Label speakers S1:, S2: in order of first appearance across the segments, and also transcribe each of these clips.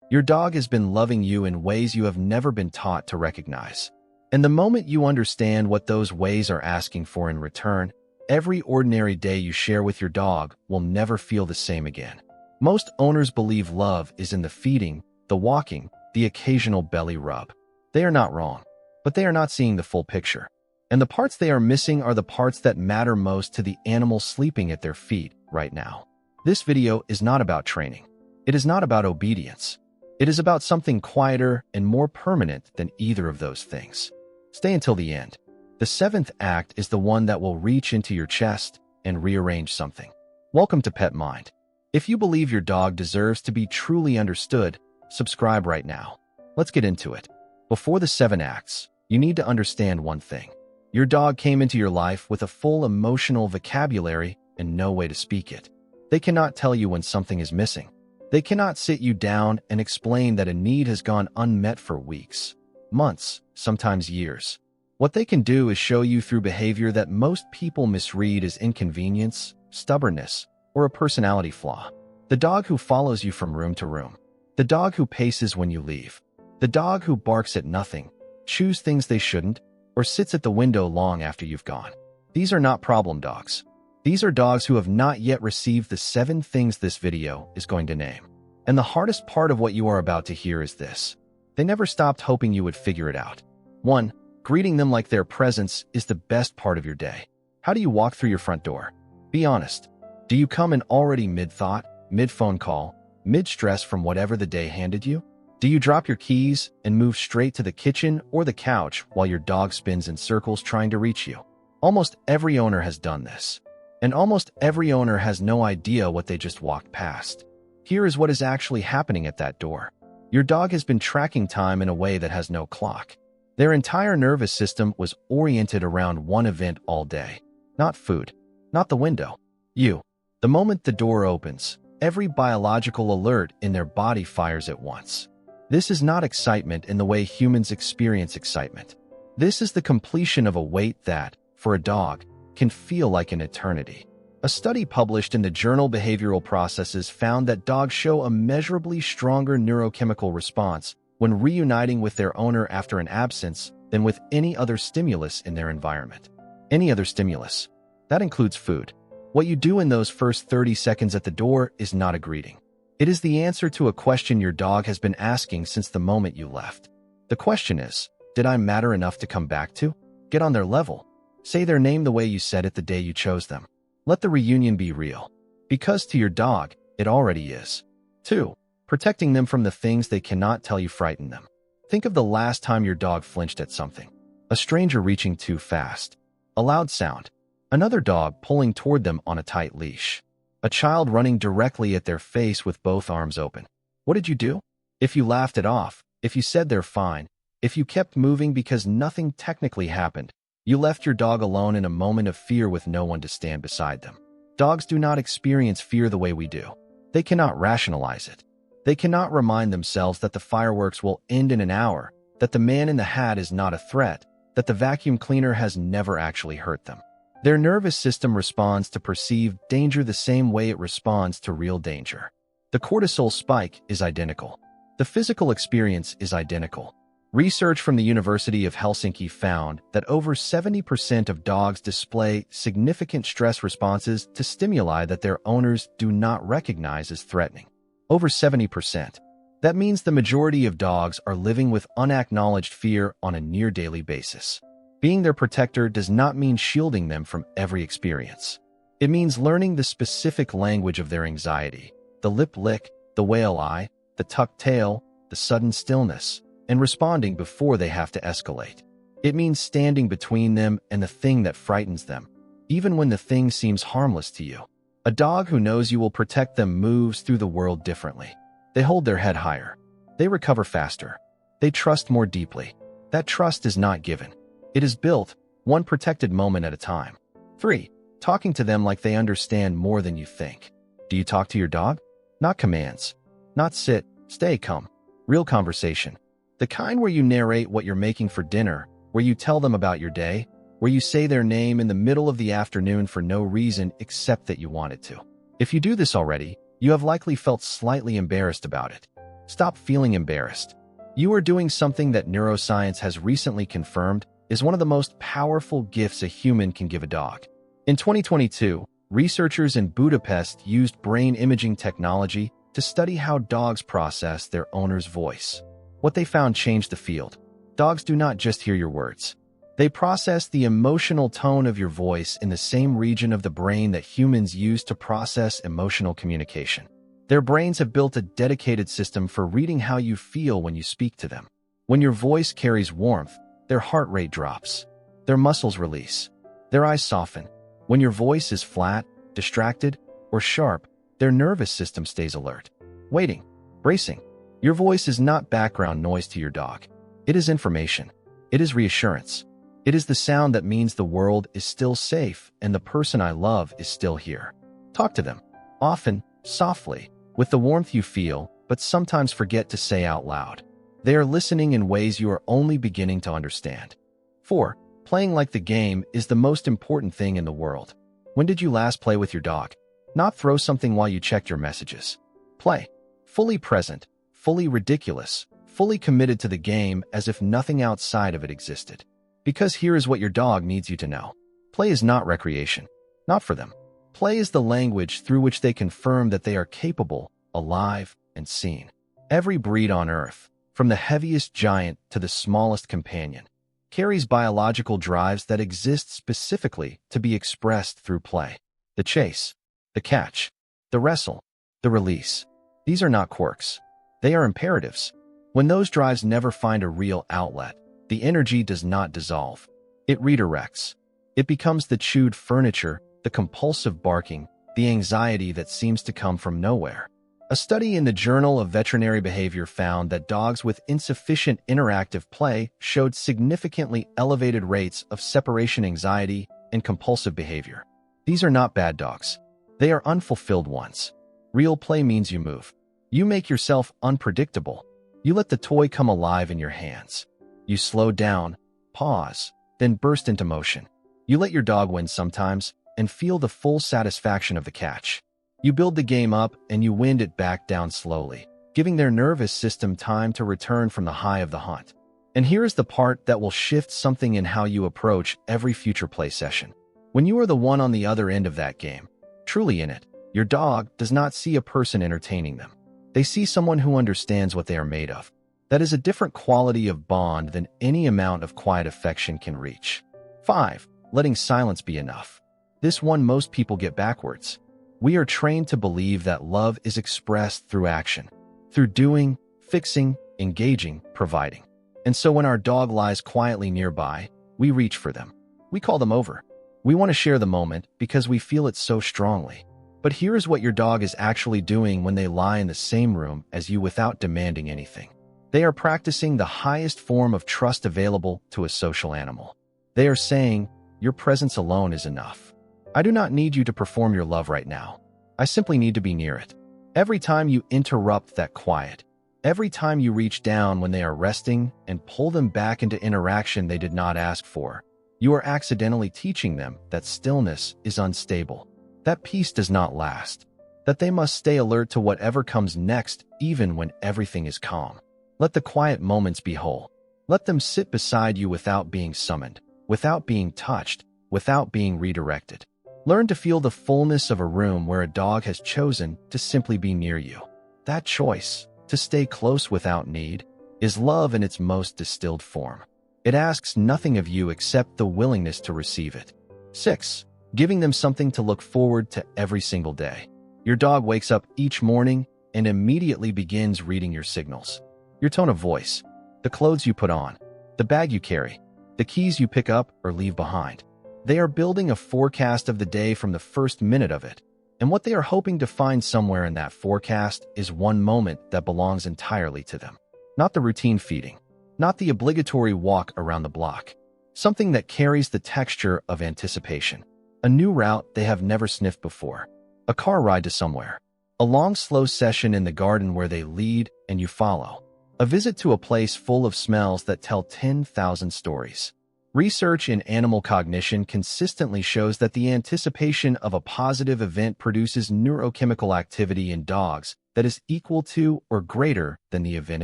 S1: Your dog has been loving you in ways you have never been taught to recognize. And the moment you understand what those ways are asking for in return, every ordinary day you share with your dog will never feel the same again. Most owners believe love is in the feeding, the walking, the occasional belly rub. They are not wrong, but they are not seeing the full picture. And the parts they are missing are the parts that matter most to the animal sleeping at their feet right now. This video is not about training. It is not about obedience. It is about something quieter and more permanent than either of those things. Stay until the end. The seventh act is the one that will reach into your chest and rearrange something. Welcome to Pet Mind. If you believe your dog deserves to be truly understood, subscribe right now. Let's get into it. Before the 7 acts, you need to understand one thing. Your dog came into your life with a full emotional vocabulary and no way to speak it. They cannot tell you when something is missing. They cannot sit you down and explain that a need has gone unmet for weeks, months, sometimes years. What they can do is show you through behavior that most people misread as inconvenience, stubbornness, or a personality flaw. The dog who follows you from room to room. The dog who paces when you leave. The dog who barks at nothing, chews things they shouldn't, or sits at the window long after you've gone. These are not problem dogs. These are dogs who have not yet received the 7 things this video is going to name. And the hardest part of what you are about to hear is this. They never stopped hoping you would figure it out. 1. Greeting them like their presence is the best part of your day. How do you walk through your front door? Be honest. Do you come in already mid-thought, mid-phone call, mid-stress from whatever the day handed you? Do you drop your keys and move straight to the kitchen or the couch while your dog spins in circles trying to reach you? Almost every owner has done this. And almost every owner has no idea what they just walked past. Here is what is actually happening at that door. Your dog has been tracking time in a way that has no clock. Their entire nervous system was oriented around one event all day. Not food. Not the window. You. The moment the door opens, every biological alert in their body fires at once. This is not excitement in the way humans experience excitement. This is the completion of a wait that, for a dog, can feel like an eternity. A study published in the journal Behavioral Processes found that dogs show a measurably stronger neurochemical response when reuniting with their owner after an absence than with any other stimulus in their environment. Any other stimulus. That includes food. What you do in those first 30 seconds at the door is not a greeting. It is the answer to a question your dog has been asking since the moment you left. The question is, did I matter enough to come back to? Get on their level. Say their name the way you said it the day you chose them. Let the reunion be real. Because to your dog, it already is. 2. Protecting them from the things they cannot tell you frighten them. Think of the last time your dog flinched at something. A stranger reaching too fast. A loud sound. Another dog pulling toward them on a tight leash. A child running directly at their face with both arms open. What did you do? If you laughed it off, if you said they're fine, if you kept moving because nothing technically happened, you left your dog alone in a moment of fear with no one to stand beside them. Dogs do not experience fear the way we do. They cannot rationalize it. They cannot remind themselves that the fireworks will end in an hour, that the man in the hat is not a threat, that the vacuum cleaner has never actually hurt them. Their nervous system responds to perceived danger the same way it responds to real danger. The cortisol spike is identical. The physical experience is identical. Research from the University of Helsinki found that over 70% of dogs display significant stress responses to stimuli that their owners do not recognize as threatening. Over 70%. That means the majority of dogs are living with unacknowledged fear on a near-daily basis. Being their protector does not mean shielding them from every experience. It means learning the specific language of their anxiety, the lip lick, the whale eye, the tucked tail, the sudden stillness, and responding before they have to escalate. It means standing between them and the thing that frightens them, even when the thing seems harmless to you. A dog who knows you will protect them moves through the world differently. They hold their head higher. They recover faster. They trust more deeply. That trust is not given. It is built, one protected moment at a time. 3. Talking to them like they understand more than you think. Do you talk to your dog? Not commands. Not sit, stay, come. Real conversation. The kind where you narrate what you're making for dinner, where you tell them about your day, where you say their name in the middle of the afternoon for no reason except that you wanted to. If you do this already, you have likely felt slightly embarrassed about it. Stop feeling embarrassed. You are doing something that neuroscience has recently confirmed is one of the most powerful gifts a human can give a dog. In 2022, researchers in Budapest used brain imaging technology to study how dogs process their owner's voice. What they found changed the field. Dogs do not just hear your words. They process the emotional tone of your voice in the same region of the brain that humans use to process emotional communication. Their brains have built a dedicated system for reading how you feel when you speak to them. When your voice carries warmth, their heart rate drops. Their muscles release. Their eyes soften. When your voice is flat, distracted, or sharp, their nervous system stays alert, waiting, bracing. Your voice is not background noise to your dog. It is information. It is reassurance. It is the sound that means the world is still safe and the person I love is still here. Talk to them, often, softly, with the warmth you feel, but sometimes forget to say out loud. They are listening in ways you are only beginning to understand. 4. Playing like the game is the most important thing in the world. When did you last play with your dog? Not throw something while you checked your messages. Play. Fully present, fully ridiculous, fully committed to the game as if nothing outside of it existed. Because here is what your dog needs you to know. Play is not recreation. Not for them. Play is the language through which they confirm that they are capable, alive, and seen. Every breed on Earth, from the heaviest giant to the smallest companion, carries biological drives that exist specifically to be expressed through play. The chase, the catch, the wrestle, the release. These are not quirks. They are imperatives. When those drives never find a real outlet, the energy does not dissolve. It redirects. It becomes the chewed furniture, the compulsive barking, the anxiety that seems to come from nowhere. A study in the Journal of Veterinary Behavior found that dogs with insufficient interactive play showed significantly elevated rates of separation anxiety and compulsive behavior. These are not bad dogs. They are unfulfilled ones. Real play means you move. You make yourself unpredictable. You let the toy come alive in your hands. You slow down, pause, then burst into motion. You let your dog win sometimes and feel the full satisfaction of the catch. You build the game up and you wind it back down slowly, giving their nervous system time to return from the high of the hunt. And here is the part that will shift something in how you approach every future play session. When you are the one on the other end of that game, truly in it, your dog does not see a person entertaining them. They see someone who understands what they are made of. That is a different quality of bond than any amount of quiet affection can reach. 5. Letting silence be enough. This one most people get backwards. We are trained to believe that love is expressed through action, through doing, fixing, engaging, providing. And so when our dog lies quietly nearby, we reach for them. We call them over. We want to share the moment because we feel it so strongly. But here is what your dog is actually doing when they lie in the same room as you without demanding anything. They are practicing the highest form of trust available to a social animal. They are saying, your presence alone is enough. I do not need you to perform your love right now. I simply need to be near it. Every time you interrupt that quiet, every time you reach down when they are resting and pull them back into interaction they did not ask for, you are accidentally teaching them that stillness is unstable, that peace does not last, that they must stay alert to whatever comes next even when everything is calm. Let the quiet moments be whole. Let them sit beside you without being summoned, without being touched, without being redirected. Learn to feel the fullness of a room where a dog has chosen to simply be near you. That choice, to stay close without need, is love in its most distilled form. It asks nothing of you except the willingness to receive it. 6. Giving them something to look forward to every single day. Your dog wakes up each morning and immediately begins reading your signals. Your tone of voice, the clothes you put on, the bag you carry, the keys you pick up or leave behind. They are building a forecast of the day from the first minute of it. And what they are hoping to find somewhere in that forecast is one moment that belongs entirely to them. Not the routine feeding, not the obligatory walk around the block. Something that carries the texture of anticipation. A new route they have never sniffed before. A car ride to somewhere. A long, slow session in the garden where they lead and you follow. A visit to a place full of smells that tell 10,000 stories. Research in animal cognition consistently shows that the anticipation of a positive event produces neurochemical activity in dogs that is equal to or greater than the event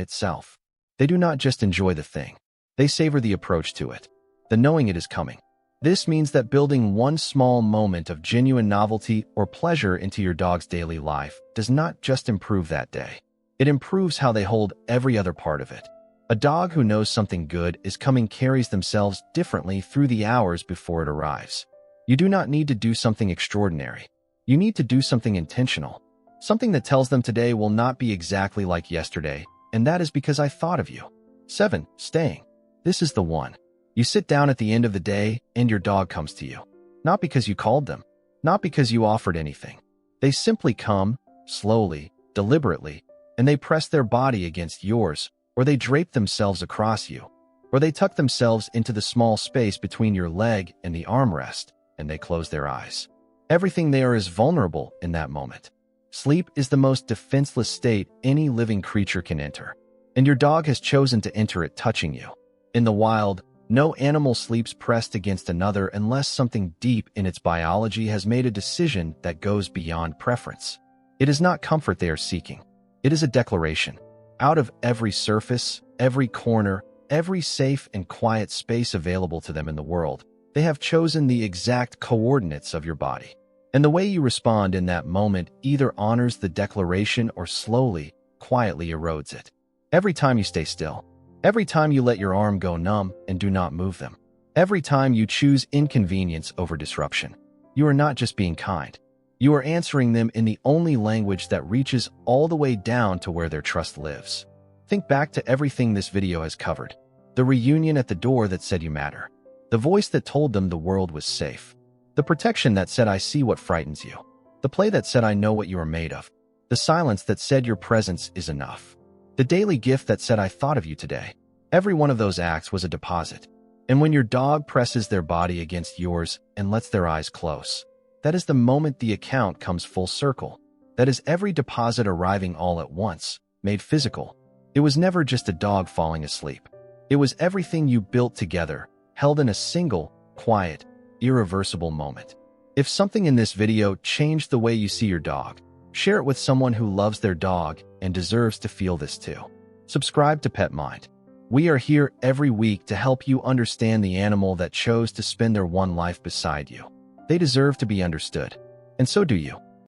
S1: itself. They do not just enjoy the thing. They savor the approach to it, the knowing it is coming. This means that building one small moment of genuine novelty or pleasure into your dog's daily life does not just improve that day. It improves how they hold every other part of it. A dog who knows something good is coming carries themselves differently through the hours before it arrives. You do not need to do something extraordinary. You need to do something intentional. Something that tells them today will not be exactly like yesterday, and that is because I thought of you. 7. Staying. This is the one. You sit down at the end of the day and your dog comes to you. Not because you called them, not because you offered anything. They simply come, slowly, deliberately, and they press their body against yours, or they drape themselves across you, or they tuck themselves into the small space between your leg and the armrest, and they close their eyes. Everything there is vulnerable in that moment. Sleep is the most defenseless state any living creature can enter, and your dog has chosen to enter it touching you. In the wild, no animal sleeps pressed against another unless something deep in its biology has made a decision that goes beyond preference. It is not comfort they are seeking. It is a declaration. Out of every surface, every corner, every safe and quiet space available to them in the world, they have chosen the exact coordinates of your body. And the way you respond in that moment either honors the declaration or slowly, quietly erodes it. Every time you stay still, every time you let your arm go numb and do not move them, every time you choose inconvenience over disruption, you are not just being kind. You are answering them in the only language that reaches all the way down to where their trust lives. Think back to everything this video has covered. The reunion at the door that said you matter. The voice that told them the world was safe. The protection that said I see what frightens you. The play that said I know what you are made of. The silence that said your presence is enough. The daily gift that said I thought of you today. Every one of those acts was a deposit. And when your dog presses their body against yours and lets their eyes close, that is the moment the account comes full circle. That is every deposit arriving all at once, made physical. It was never just a dog falling asleep. It was everything you built together, held in a single, quiet, irreversible moment. If something in this video changed the way you see your dog, share it with someone who loves their dog and deserves to feel this too. Subscribe to Pet Mind. We are here every week to help you understand the animal that chose to spend their one life beside you. They deserve to be understood, and so do you.